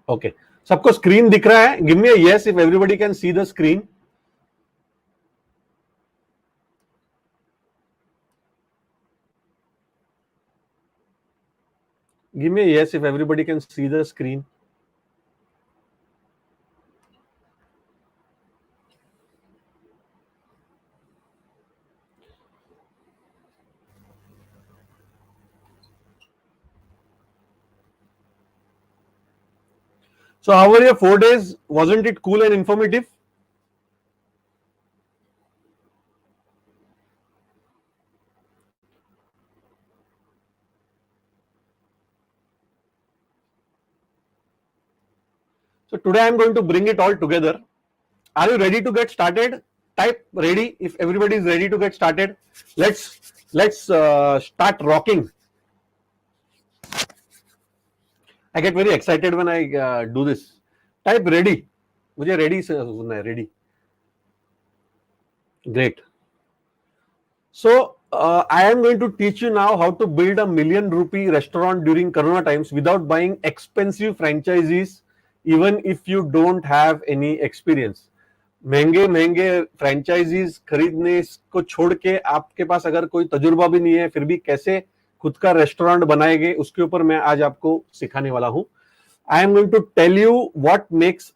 Okay, सबको screen दिख रहा है? Give me a yes if everybody can see the screen. Give me a yes if everybody can see the screen. So how were your 4 days? Wasn't it cool and informative? So today I am going to bring it all together. Are you ready to get started? Type ready if everybody is ready to get started. Let's start rocking. I get very excited when I do this. Type ready. मुझे ready से सुनना है. Ready. Great. So I am going to teach you now how to build a ₹1 million restaurant during Corona times without buying expensive franchises, even if you don't have any experience. महंगे franchises खरीदने को छोड़ के आपके पास अगर कोई तजुर्बा भी नहीं है, फिर भी कैसे खुद का रेस्टोरेंट बनाएंगे, उसके ऊपर मैं आज आपको सिखाने वाला हूं. I am going to tell you what makes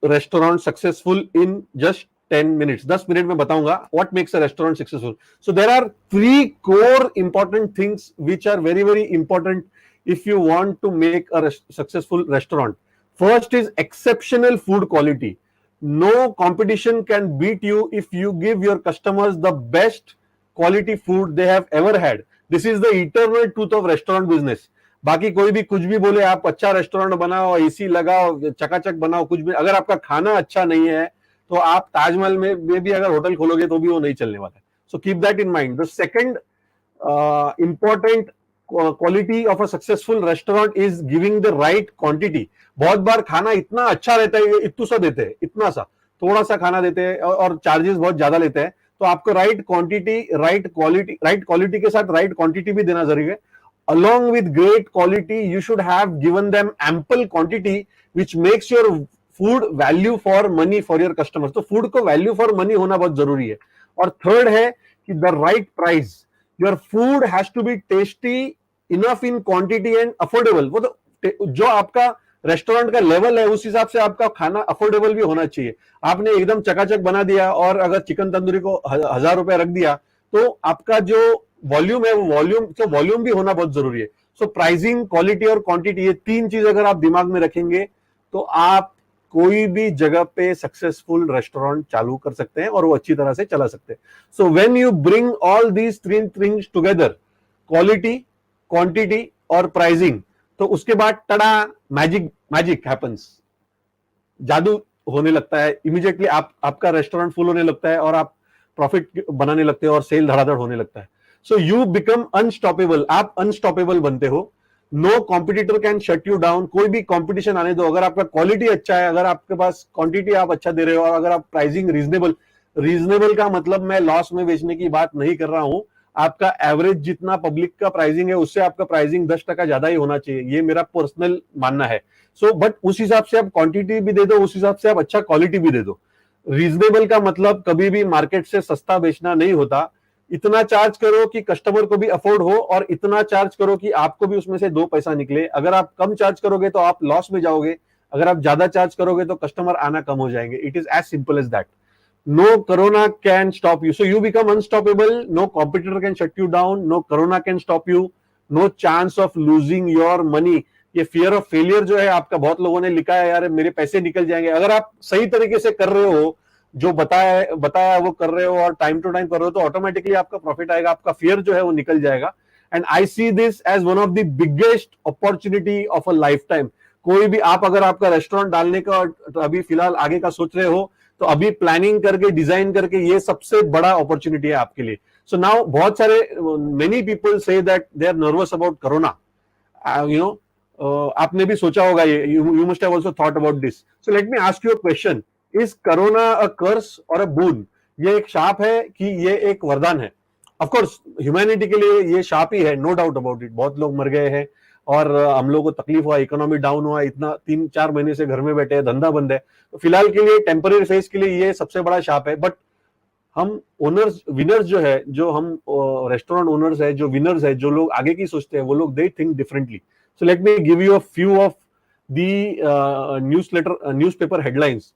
restaurant successful in just 10 minutes. 10 minute में बताऊंगा what makes a restaurant successful. So there are 3 core important things which are very, very important if you want to make a successful restaurant. First is exceptional food quality. No competition can beat you if you give your customers the best quality food they have ever had. This is the eternal truth of restaurant business. बाकी कोई भी कुछ भी बोले, आप अच्छा restaurant बनाओ, AC लगाओ, चकाचक बनाओ, कुछ भी, अगर आपका खाना अच्छा नहीं है तो आप ताजमहल में भी अगर होटल खोलोगे तो भी वो नहीं चलने वाला है. So keep that in mind. The second important quality of a successful restaurant is giving the right quantity. बहुत बार खाना इतना अच्छा रहता है, इतना सा देते हैं, इतना सा थोड़ा सा खाना देते हैं और चार्जेस बहुत ज्यादा लेते हैं. तो आपको राइट क्वांटिटी, राइट क्वालिटी के साथ राइट क्वांटिटी भी देना जरूरी है. Along with great quality, you should have given them ample quantity, which makes your food value for money for your customers. तो food को value for money होना बहुत जरूरी है. और थर्ड है कि the right price. Your food has to be tasty enough in quantity and affordable. वो तो जो आपका रेस्टोरेंट का लेवल है उस हिसाब से आपका खाना अफोर्डेबल भी होना चाहिए. आपने एकदम चकाचक बना दिया और अगर चिकन तंदूरी को 1000 रुपए रख दिया तो आपका जो वॉल्यूम है वो वॉल्यूम भी होना बहुत जरूरी है. सो प्राइसिंग, क्वालिटी और क्वांटिटी, ये 3 चीज अगर आप दिमाग में रखेंगे तो आप कोई भी जगह पे सक्सेसफुल रेस्टोरेंट चालू कर सकते हैं और वो अच्छी तरह से चला सकते हैं. So when you bring all these 3 things together, quality, quantity और प्राइसिंग, तो उसके बाद टड़ा, मैजिक हैपेंस. जादू होने लगता है. इमीडिएटली आपका रेस्टोरेंट फुल होने लगता है और आप प्रॉफिट बनाने लगते हैं और सेल धड़ाधड़ होने लगता है. So you become unstoppable. आप अनस्टॉपेबल बनते हो. No competitor can shut you down. कोई भी कॉम्पिटिशन आने दो. अगर आपका क्वालिटी अच्छा है, अगर आपके पास क्वांटिटी आप अच्छा दे रहे हो और अगर आप प्राइसिंग रीजनेबल का मतलब मैं लॉस में बेचने की बात नहीं कर रहा हूं. आपका एवरेज जितना पब्लिक का प्राइसिंग है उससे आपका प्राइसिंग 10% ज्यादा ही होना चाहिए. ये मेरा पर्सनल मानना है. सो बट उस हिसाब से आप क्वांटिटी भी दे दो, उस हिसाब से आप अच्छा क्वालिटी भी दे दो. रीजनेबल का मतलब कभी भी मार्केट से सस्ता बेचना नहीं होता. इतना चार्ज करो कि कस्टमर को भी अफोर्ड हो और इतना चार्ज करो कि आपको भी उसमें से 2 पैसा निकले. अगर आप कम चार्ज करोगे तो आप लॉस में जाओगे. अगर आप ज्यादा चार्ज करोगे तो कस्टमर आना कम हो जाएंगे. It is as simple as that. No corona can stop you. So you become unstoppable. No competitor can shut you down. No corona can stop you. No chance of losing your money. ये fear of failure जो है आपका, बहुत लोगों ने लिखा है यार मेरे पैसे निकल जाएंगे. अगर आप सही तरीके से कर रहे हो, जो बताया वो कर रहे हो और टाइम टू टाइम कर रहे हो, तो ऑटोमेटिकली आपका प्रॉफिट आएगा. आपका फियर जो है वो निकल जाएगा. And I see this as one of the biggest opportunity of a life time. कोई भी आप अगर आपका रेस्टोरेंट डालने का अभी फिलहाल आगे का सोच रहे हो तो अभी प्लानिंग करके, डिजाइन करके, ये सबसे बड़ा अपॉर्चुनिटी है आपके लिए. सो नाउ बहुत सारे many people say that they are nervous about corona. You know, आपने भी सोचा होगा ये. You must have also thought about this. So let me ask you a question. Is corona a curse or a बून? ये एक शाप है कि ये एक वरदान है? ऑफ कोर्स ह्यूमैनिटी के लिए ये शाप ही है, नो डाउट अबाउट इट. बहुत लोग मर गए हैं और हम लोग को तकलीफ हुआ, इकोनॉमी डाउन हुआ, इतना 3-4 महीने से घर में बैठे हैं, धंधा बंद है, तो फिलहाल के लिए टेम्पररी फेज के लिए ये सबसे बड़ा शाप है। बट हम ओनर्स विनर्स जो है, जो हम रेस्टोरेंट ओनर्स है, जो विनर्स है, जो लोग आगे की सोचते हैं, वो लोग they think differently. So let me give you a few of the newspaper headlines.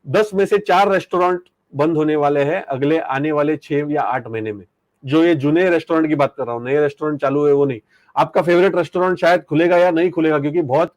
10 में से 4 रेस्टोरेंट बंद होने वाले हैं अगले आने वाले 6 या 8 महीने में। जो ये जुने रेस्टोरेंट की बात कर रहा हूँ, नए रेस्टोरेंट चालू है वो नहीं। आपका फेवरेट रेस्टोरेंट शायद खुलेगा या नहीं खुलेगा, क्योंकि बहुत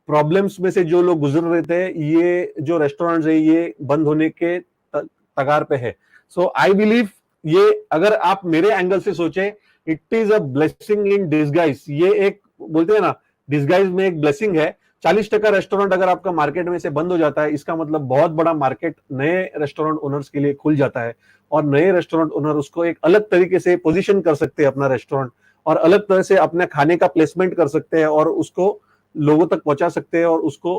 प्रॉब्लम्स में से जो लोग गुजर रहे थे, ये जो रेस्टोरेंट्स है ये बंद होने के तगार पे है। सो आई बिलीव ये, अगर आप मेरे एंगल से सोचे, it is a blessing in disguise. ये एक बोलते हैं ना, डिसगाइज में एक ब्लेसिंग है। 40% रेस्टोरेंट अगर आपका मार्केट में से बंद हो जाता है, इसका मतलब बहुत बड़ा मार्केट नए रेस्टोरेंट ओनर्स के लिए खुल जाता है, और नए रेस्टोरेंट ओनर उसको एक अलग तरीके से पोजीशन कर सकते हैं अपना रेस्टोरेंट, और अलग तरह से अपने खाने का प्लेसमेंट कर सकते हैं, और उसको लोगों तक पहुंचा सकते हैं, और उसको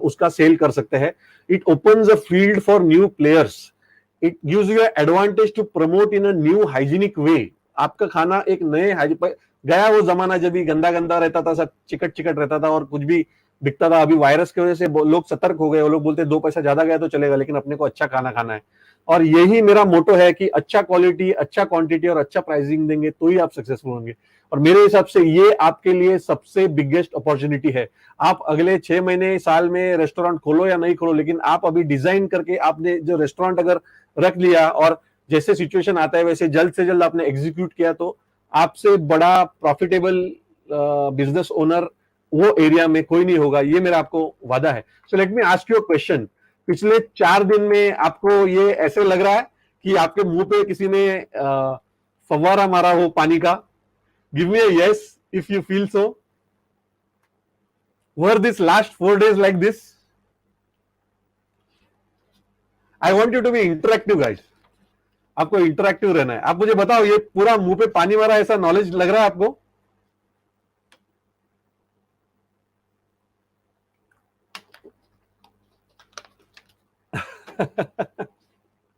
उसका सेल कर सकते हैं। It opens a field for new players. It gives you advantage to promote in a new hygienic way. आपका खाना एक नए गया वो जमाना जब भी गंदा गंदा रहता था, सब चिकट चिकट रहता था और कुछ भी दिखता था। अभी वायरस की वजह से लोग सतर्क हो गए, वो लोग बोलते 2 पैसा ज्यादा गया तो चलेगा, लेकिन अपने को अच्छा खाना खाना है। और यही मेरा मोटो है कि अच्छा क्वालिटी, अच्छा क्वांटिटी और अच्छा प्राइसिंग देंगे तो ही आप सक्सेसफुल होंगे। और मेरे हिसाब से ये आपके लिए सबसे बिगेस्ट अपॉर्चुनिटी है। आप अगले 6 महीने, साल में रेस्टोरेंट खोलो या नहीं खोलो, लेकिन आप अभी डिजाइन करके आपने जो रेस्टोरेंट अगर रख लिया, और जैसे सिचुएशन आता है वैसे जल्द से जल्द आपने एग्जीक्यूट किया, तो आपसे बड़ा प्रॉफिटेबल बिजनेस ओनर वो एरिया में कोई नहीं होगा, ये मेरा आपको वादा है। सो let me ask you a question. पिछले 4 दिन में आपको ये ऐसे लग रहा है कि आपके मुंह पे किसी ने फव्वारा मारा हो पानी का? Give me a yes if you feel so. Were this last 4 days like this? I want you to be interactive guys. आपको इंटरेक्टिव रहना है। आप मुझे बताओ, ये पूरा मुंह पे पानी मारा ऐसा नॉलेज लग रहा है आपको?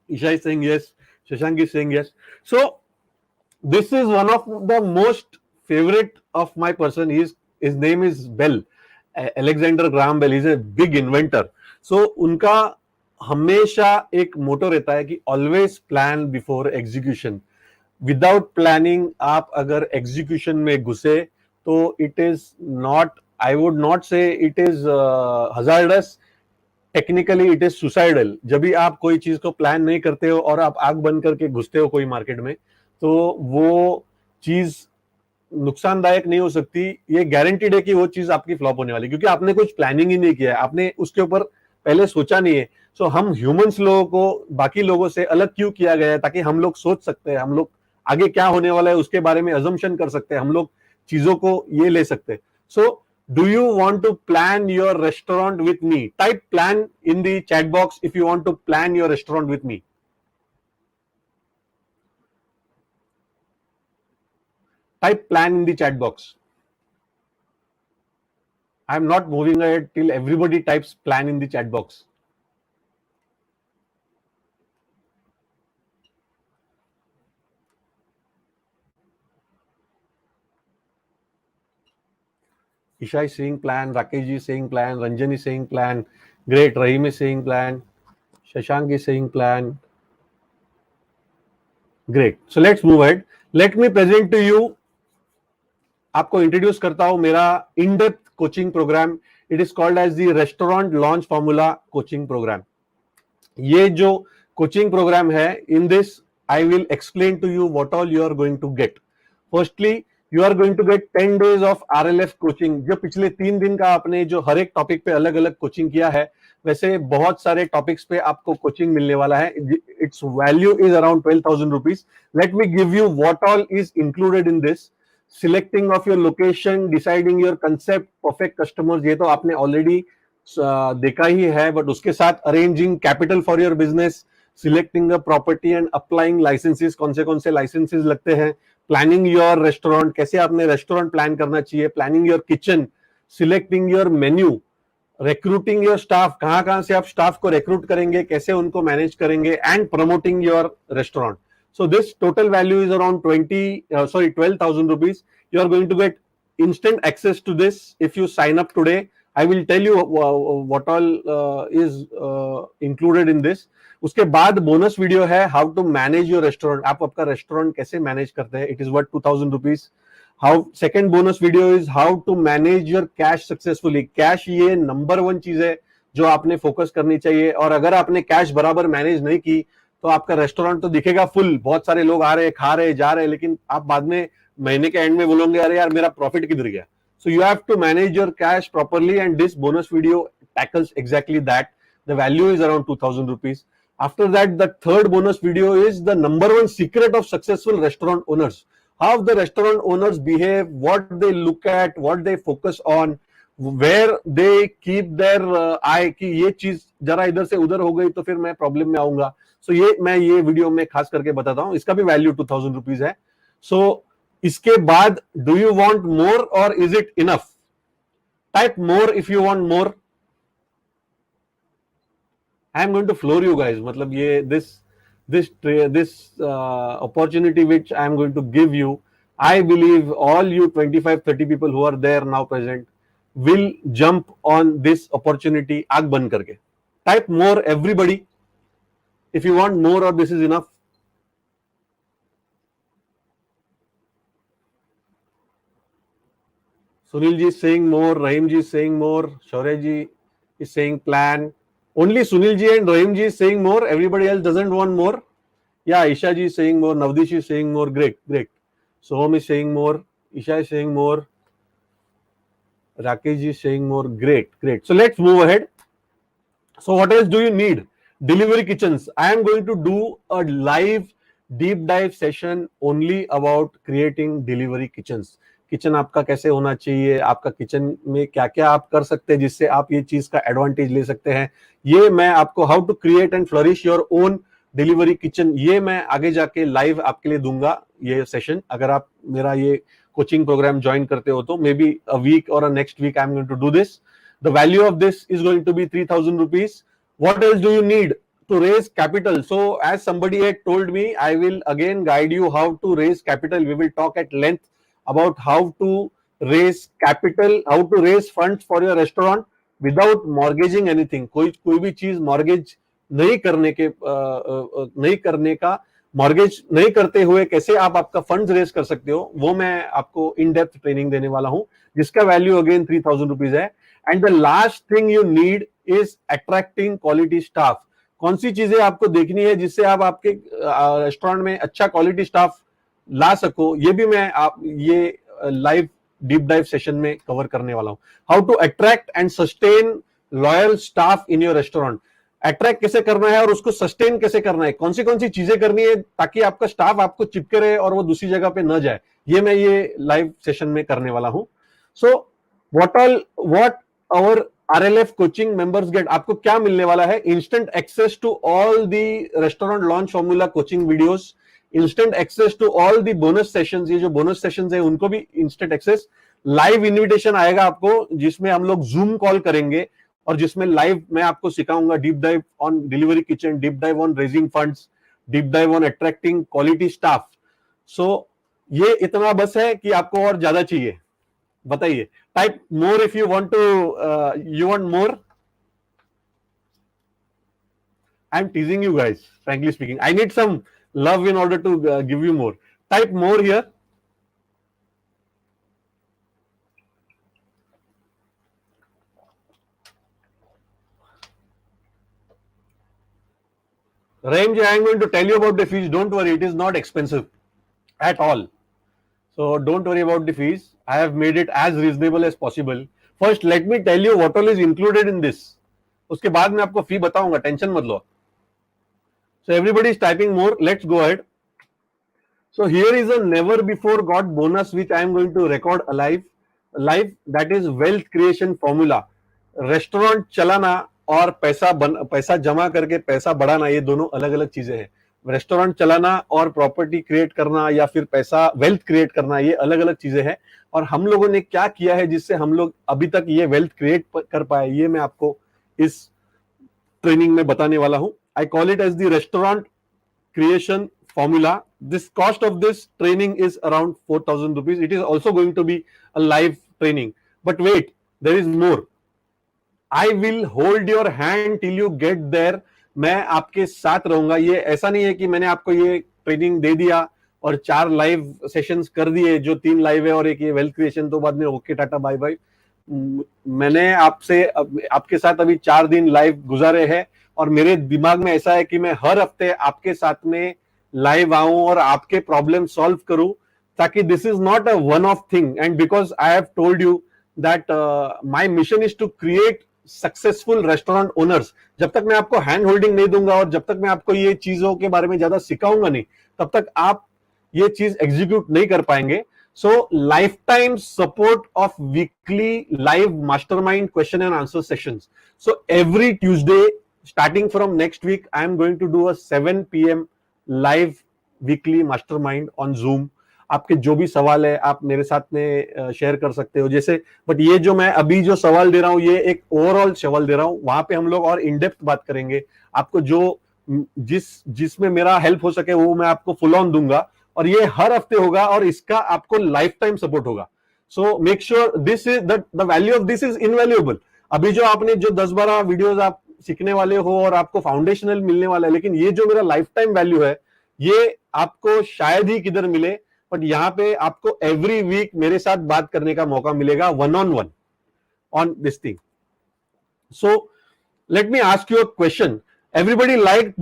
Isha is saying yes. Shashank is saying yes. So this is one of the most favorite of my person. His name is Bell, Alexander Graham Bell. He's a big inventor. So उनका हमेशा एक मोटो रहता है कि always plan before execution. Without planning आप अगर execution में घुसे तो it is not, I would not say it is hazardous, technically it is suicidal. जब भी आप कोई चीज को प्लान नहीं करते हो और आप आग बंद करके घुसते हो कोई मार्केट में, तो वो चीज नुकसानदायक नहीं हो सकती। ये गारंटीड है कि वो चीज आपकी फ्लॉप होने वाली, क्योंकि आपने कुछ प्लानिंग ही नहीं किया है, आपने उसके ऊपर पहले सोचा नहीं है। सो हम ह्यूमंस लोगों को बाकी लोगों से अलग क्यों किया गया है? ताकि हम लोग सोच सकते हैं, हम लोग आगे क्या होने वाला है उसके बारे में अजम्पशन कर सकते हैं, हम लोग चीजों को ये ले सकते हैं। सो do you want to plan your restaurant with me? Type plan in the chat box if you want to plan your restaurant with me. Type plan in the chat box. I'm not moving ahead till everybody types plan in the chat box. Isha is saying plan, Rakesh is saying plan, Ranjan is saying plan, great, Rahim is saying plan, Shashank is saying plan. Great. So let's move ahead. Let me present to you, आपको introduce करता हूं मेरा in depth coaching program. It is called as the restaurant launch formula coaching program. ये जो coaching program है, in this I will explain to you what all you are going to get. Firstly you are going to get 10 days of RLF coaching. जो पिछले 3 दिन का आपने जो हर एक टॉपिक पे अलग अलग कोचिंग किया है, वैसे बहुत सारे टॉपिक्स पे आपको कोचिंग मिलने वाला है। It's value is around 12,000 rupees. Let me give you what all is included in this. Selecting of your location, deciding your concept, perfect customers, ये तो आपने ऑलरेडी देखा ही है, बट उसके साथ arranging capital for your business, selecting a property and applying licenses, कौन से licences लगते हैं, प्लानिंग योर रेस्टोरेंट, कैसे आपने रेस्टोरेंट प्लान करना चाहिए, planning your kitchen, selecting your menu, recruiting your staff, कहां से आप स्टाफ को रिक्रूट करेंगे, कैसे उनको मैनेज करेंगे, and promoting your restaurant. So this total value is around 12,000 rupees. You are going to get instant access to this if you sign up today. I will tell you what all is included in this. उसके बाद bonus video है how to manage your restaurant, आप आपका restaurant कैसे manage करते हैं, it is worth 2000 rupees. How second bonus video is how to manage your cash successfully. Cash ये number 1 चीज है जो आपने फोकस करनी चाहिए, और अगर आपने कैश बराबर मैनेज नहीं की तो आपका रेस्टोरेंट तो दिखेगा फुल, बहुत सारे लोग आ रहे हैं, खा रहे हैं, जा रहे हैं, लेकिन आप बाद में महीने के एंड में बोलोगे अरे यार मेरा प्रॉफिट किधर गया. So you have to manage your cash properly, and this bonus video tackles exactly that. The value is around 2000 rupees. After that, the third bonus video is the number 1 secret of successful restaurant owners. How the restaurant owners behave, what they look at, what they focus on, where they keep their eye कि ये चीज जरा इधर से उधर हो गई तो फिर मैं प्रॉब्लम में आऊंगा. So ये मैं ये वीडियो में खास करके बताता हूँ. इसका भी वैल्यू 2000 रुपीज है. So इसके बाद डू यू वांट मोर और is it enough? Type more if you want more. I am going to floor you guys. मतलब ये this opportunity which I am going to give you, I believe all you 25-30 people who are there now present will jump on this opportunity आग बंद करके. Type more everybody if you want more or this is enough. Sunil ji is saying more, Rahim ji is saying more, Shaurya ji is saying plan. Only Sunil ji and Rahim ji is saying more. Everybody else doesn't want more. Yeah, Isha ji is saying more, Navdish is saying more. Great, great. Soham is saying more, Isha is saying more, Rakesh ji is saying more. Great, great. So let's move ahead. So what else do you need? Delivery kitchens. I am going to do a live deep dive session only about creating delivery kitchens. Kitchen आपका कैसे होना चाहिए, आपका kitchen में क्या क्या आप कर सकते हैं जिससे आप ये चीज का एडवांटेज ले सकते हैं, ये मैं आपको how to create and flourish your own delivery kitchen, ये मैं आगे जाके लाइव आपके लिए दूंगा ये सेशन. अगर आप मेरा ये कोचिंग प्रोग्राम ज्वाइन करते हो तो मे बी अ वीक और a next week I am going to do this. The value of this is going to be 3000 rupees. What else do you need to raise capital? So as somebody had told me, I will again guide you how to raise capital. We will talk at length about how to raise capital, how to raise funds for your restaurant without mortgaging anything. कोई भी चीज mortgage नहीं करने का, mortgage नहीं करते हुए कैसे आप आपका funds raise कर सकते हो, वो मैं आपको in depth training देने वाला हूं, जिसका value again 3000 rupees है. And the last thing you need is attracting quality staff. कौन सी चीजें आपको देखनी है जिससे आप आपके रेस्टोरेंट में अच्छा क्वालिटी स्टाफ ला सको, ये भी मैं आप ये लाइव डीप डाइव सेशन में कवर करने वाला हूं. How to attract and sustain loyal staff in your restaurant. Attract कैसे करना है और उसको सस्टेन कैसे करना है, कौन सी चीजें करनी है ताकि आपका स्टाफ आपको चिपके रहे और वो दूसरी जगह पे न जाए, ये मैं ये लाइव सेशन में करने वाला हूं. So what our RLF coaching members get, आपको क्या मिलने वाला है? Instant access to all the restaurant launch formula coaching videos, instant access to all the bonus sessions. ये जो बोनस सेशंस है उनको भी इंस्टेंट एक्सेस. लाइव इनविटेशन आएगा आपको जिसमें हम लोग जूम कॉल करेंगे और जिसमें लाइव मैं आपको सिखाऊंगा deep dive on delivery kitchen, deep dive on raising funds, deep dive on attracting quality staff. So ये इतना बस है कि आपको और ज्यादा चाहिए? बताइए. Type more if you want more. I M टीजिंग you guys, frankly speaking. I need some love in order to give you more. Type more here. Rahim ji, I am going to tell you about the fees. Don't worry, it is not expensive at all. So don't worry about the fees. I have made it as reasonable as possible. First, let me tell you what all is included in this. उसके बाद मैं आपको फी बताऊंगा, tension मत लो. So everybody is typing more. Let's go ahead. So here is a never before got bonus which I am going to record live. That is wealth creation formula. Restaurant चलाना और पैसा जमा करके पैसा बढ़ाना, ये दोनों अलग अलग चीजें हैं. रेस्टोरेंट चलाना और प्रॉपर्टी क्रिएट करना या फिर पैसा वेल्थ क्रिएट करना, ये अलग अलग चीजें हैं. और हम लोगों ने क्या किया है जिससे हम लोग अभी तक ये वेल्थ क्रिएट कर पाए, ये मैं आपको इस ट्रेनिंग में बताने वाला हूं. I call it as the restaurant creation formula. this cost of this training is around 4,000 rupees. It is also going to be a live training. But wait, there is more. I will hold your hand till you get there. मैं आपके साथ रहूंगा. ये ऐसा नहीं है कि मैंने आपको ये ट्रेनिंग दे दिया और 4 लाइव सेशंस कर दिए, जो 3 लाइव है और एक ये वेल्थ क्रिएशन, तो बाद में ओके टाटा बाय बाय. मैंने आपके साथ अभी 4 दिन लाइव गुजारे हैं और मेरे दिमाग में ऐसा है कि मैं हर हफ्ते आपके साथ में लाइव आऊं और आपके प्रॉब्लम सॉल्व करूं, ताकि this is not a one off thing. And because I have told you that my mission is to create successful restaurant owners. जब तक मैं आपको हैंड होल्डिंग नहीं दूंगा और जब तक मैं आपको ये चीजों के बारे में ज्यादा सिखाऊंगा नहीं, तब तक आप ये चीज एग्जीक्यूट नहीं कर पाएंगे. So lifetime support of weekly live mastermind question and answer sessions. So every Tuesday starting from next week I am going to do a 7 p.m. live weekly mastermind on Zoom. आपके जो भी सवाल है आप मेरे साथ में शेयर कर सकते हो. जैसे बट ये जो मैं अभी जो सवाल दे रहा हूँ ये एक ओवरऑल सवाल दे रहा हूँ, वहां पे हम लोग और इन डेप्थ बात करेंगे. आपको जो जिसमें मेरा हेल्प हो सके वो मैं आपको फुल ऑन दूंगा और ये हर हफ्ते होगा और इसका आपको लाइफ टाइम सपोर्ट होगा. So make sure this is the value of this is invaluable. अभी जो आपने जो 10-12 वीडियोस आप सीखने वाले हो और आपको फाउंडेशनल मिलने वाला है, लेकिन ये जो मेरा लाइफ टाइम वैल्यू है ये आपको शायद ही किधर मिले. बट यहाँ पे आपको एवरी वीक मेरे साथ बात करने का मौका मिलेगा one-on-one on this thing. So let me ask you a question. Everybody liked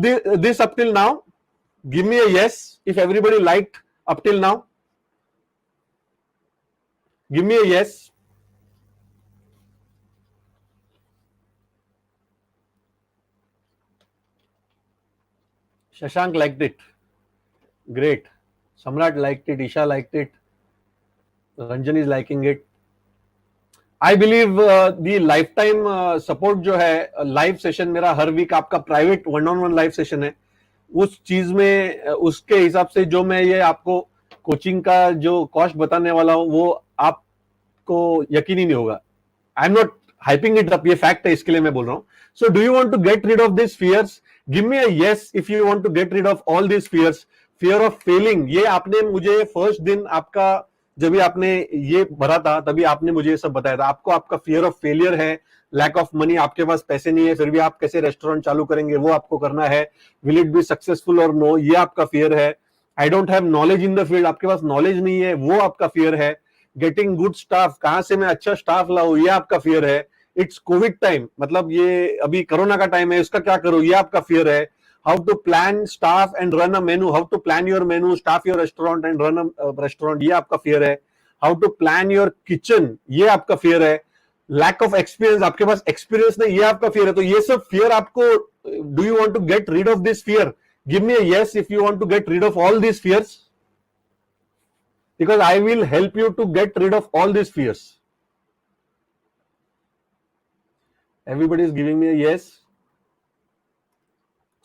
this up till now? Give me a yes if everybody liked up till now. Give me a yes. Shashank liked it. Great. Samrat liked it. Isha liked it. Ranjan is liking it. I believe the lifetime support जो है live session मेरा हर week आपका private one-on-one live session है, उस चीज में उसके हिसाब से जो मैं ये आपको कोचिंग का जो कॉस्ट बताने वाला हूं वो आपको यकीन ही नहीं होगा. I am not hyping it up, ये फैक्ट है, इसके लिए मैं बोल रहा हूं. So do you want to get rid of this fears? Give me a yes if you want to get rid of all this fears. Fear of failing, ये आपने मुझे फर्स्ट दिन आपका जब भी आपने ये भरा था तभी आपने मुझे ये सब बताया था. आपको आपका फियर ऑफ फेलियर है, लैक ऑफ मनी, आपके पास पैसे नहीं है फिर भी आप कैसे रेस्टोरेंट चालू करेंगे वो आपको करना है. विल इट बी सक्सेसफुल और नो, ये आपका फियर है. I don't have knowledge in the field, आपके पास नॉलेज नहीं है वो आपका फियर है. गेटिंग गुड स्टाफ, कहां से मैं अच्छा स्टाफ लाऊं, ये आपका फियर है. इट्स कोविड टाइम, मतलब ये अभी कोरोना का टाइम है, इसका क्या करूं, ये आपका फियर है. How to plan staff and run a menu, how to plan your menu, staff your restaurant and run a restaurant, ये आपका फियर है. How to plan your kitchen, ये आपका फियर है. लैक ऑफ एक्सपीरियंस, आपके पास experience नहीं, ये आपका फियर है. तो ये सब फियर आपको, do you want to get rid of this fear? Give me a yes if you want to get rid of all this fears, because I will help you to get rid of all these fears. Everybody is giving me a yes.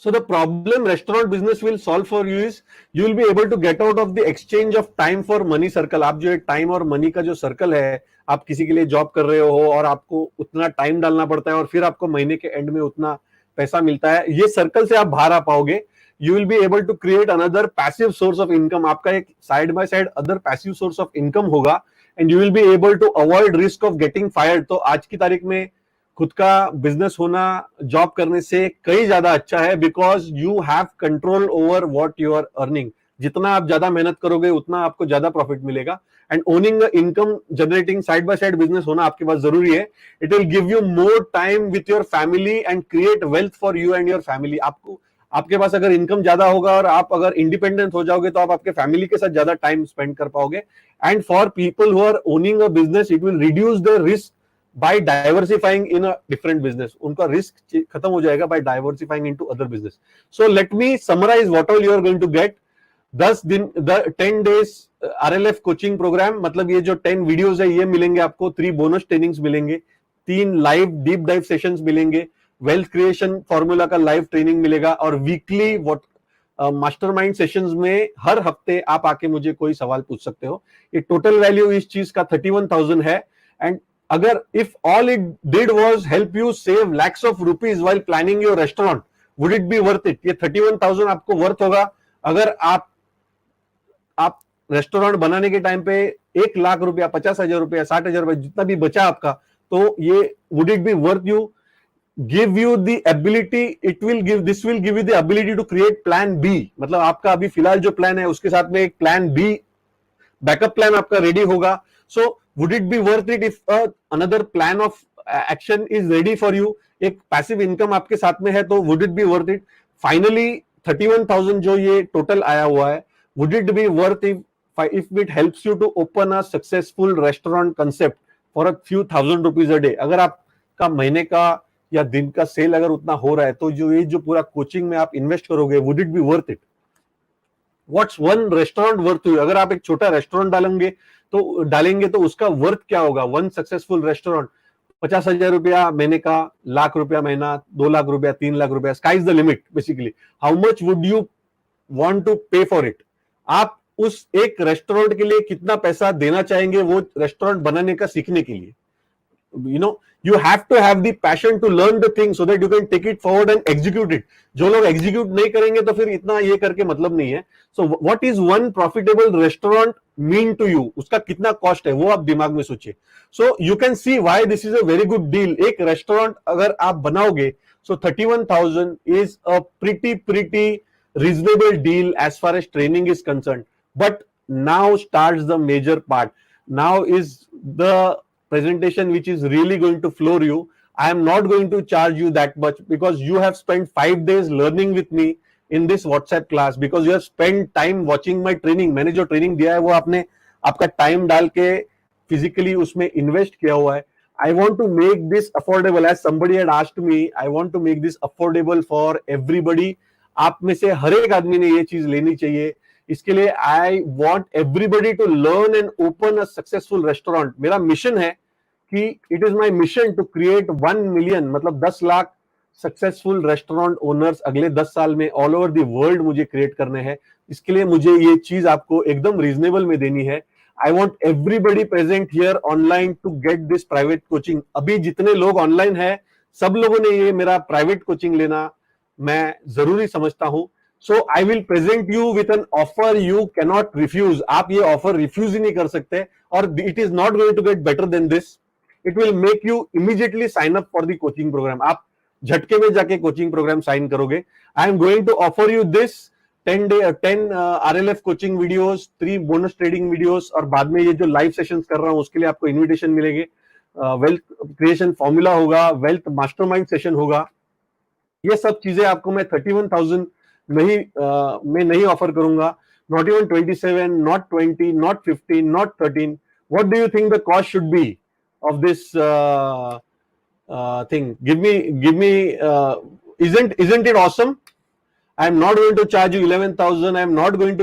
So the problem restaurant business will solve for you is you will be able to get out of the exchange of time for money circle. आप जो time और money का जो circle है, आप किसी के लिए जॉब कर रहे हो और आपको उतना टाइम डालना पड़ता है और फिर आपको महीने के एंड में उतना पैसा मिलता है, ये सर्कल से आप बाहर आ पाओगे. You will be able to create another passive source of income. आपका एक side by side other passive source of income होगा and you will be able to avoid risk of getting fired. तो आज की तारीख में खुद का बिजनेस होना जॉब करने से कई ज्यादा अच्छा है, because you have control over what you are earning. जितना आप ज्यादा मेहनत करोगे उतना आपको ज्यादा प्रॉफिट मिलेगा. And owning income generating side by side business होना आपके पास जरूरी है. It will give you more time with your family and create wealth for you and your family. आपको आपके पास अगर इनकम ज्यादा होगा और आप अगर इंडिपेंडेंट हो जाओगे तो आप आपके फैमिली के साथ ज्यादा टाइम स्पेंड कर पाओगे. And for people who are owning a business, it will reduce the risk by diversifying in a different business. उनका रिस्क खत्म हो जाएगा by diversifying into other business. So let me summarise what all you are going to get. 10 दिन 10 days आरएलएफ coaching program, मतलब ये जो 10 videos है ये मिलेंगे आपको. 3 बोनस ट्रेनिंग्स मिलेंगे, 3 लाइव डीप डाइव सेशंस मिलेंगे, वेल्थ क्रिएशन फॉर्मूला का लाइव ट्रेनिंग मिलेगा और वीकली मास्टरमाइंड सेशंस में हर हफ्ते आप आके मुझे कोई सवाल पूछ सकते हो. ये टोटल वैल्यू इस चीज का 31,000 है. एंड अगर if all it did was help you save lakhs of rupees while planning your restaurant, would it be worth it? ये 31,000 आपको वर्थ होगा अगर आप आप रेस्टोरेंट बनाने के टाइम पे 1 लाख रुपया, 50,000 रुपया, 60,000 रुपया जितना भी बचा आपका, तो ये would it be worth you? Give you the ability, this will give you the ability to create plan B. मतलब आपका अभी फिलहाल जो प्लान है उसके साथ में एक प्लान बी, बैकअप प्लान आपका रेडी होगा। So would it be worth it if another plan of action is ready for you? एक पैसिव इनकम आपके साथ में है, तो would it be worth it? Finally 31,000 जो ये टोटल आया हुआ है, would it be worth if it helps you to open a successful restaurant concept for a few thousand rupees a day? अगर आपका महीने का या दिन का सेल अगर उतना हो रहा है, तो जो पूरा कोचिंग में आप इन्वेस्ट करोगे, would it be worth it? What's one restaurant worth you? अगर आप एक छोटा रेस्टोरेंट डालेंगे तो उसका वर्थ क्या होगा? वन सक्सेसफुल रेस्टोरेंट 50,000 रुपया महीने का, लाख रुपया महीना, 2 लाख रुपया, 3 लाख रुपया, sky is the limit basically. How much would you want to pay for it? आप उस एक रेस्टोरेंट के लिए कितना पैसा देना चाहेंगे वो रेस्टोरेंट बनाने का सीखने के लिए? you have to have the passion to learn the thing so that you can take it forward and execute it. जो लोग execute नहीं करेंगे तो फिर इतना ये करके मतलब नहीं है। So what is one profitable restaurant mean to you? उसका कितना कॉस्ट है वो आप दिमाग में सोचिए। So you can see why this is a very good deal. एक रेस्टोरेंट अगर आप बनाओगे, so 31,000 is a pretty reasonable deal as far as training is concerned. But now starts the major part. Now is the presentation which is really going to floor you. I am not going to charge you that much because you have spent 5 days learning with me in this WhatsApp class, because you have spent time watching my training. मैंने जो training दिया है वो आपने आपका time डाल के physically उसमें इन्वेस्ट किया हुआ है. I want to make this affordable. As somebody had asked me, I want to make this affordable for everybody. आप में से हर एक आदमी ने ये चीज लेनी चाहिए. इसके लिए I want everybody to learn and open a successful restaurant. मेरा मिशन है कि it is my mission to create 1 million, मतलब 10 लाख सक्सेसफुल रेस्टोरेंट ओनर्स अगले 10 साल में ऑल ओवर द वर्ल्ड मुझे क्रिएट करने हैं. इसके लिए मुझे ये चीज आपको एकदम रीजनेबल में देनी है. I want everybody present here online to get this private coaching. अभी जितने लोग ऑनलाइन हैं, सब लोगों ने ये मेरा प्राइवेट कोचिंग लेना मैं जरूरी समझता हूं. So I will present you with an offer you cannot refuse. आप ये ऑफर रिफ्यूज ही नहीं कर सकते, और it is not going to get better than this. It will make you immediately sign up for the coaching program. आप झटके में जाके कोचिंग प्रोग्राम साइन करोगे. I am going to offer you this 10 RLF coaching videos, 3 bonus trading videos, और बाद में ये जो लाइव सेशंस कर रहा हूं उसके लिए आपको इनविटेशन मिलेंगे. वेल्थ क्रिएशन फॉर्मूला होगा, वेल्थ मास्टरमाइंड सेशन होगा. ये सब चीजें आपको मैं 31,000 में नहीं ऑफर करूंगा. Not even 27, not 20, not 15, not 13. What do you think the cost should be of this thing? Give me isn't it awesome? I am not going to charge you 11,000. I am not going to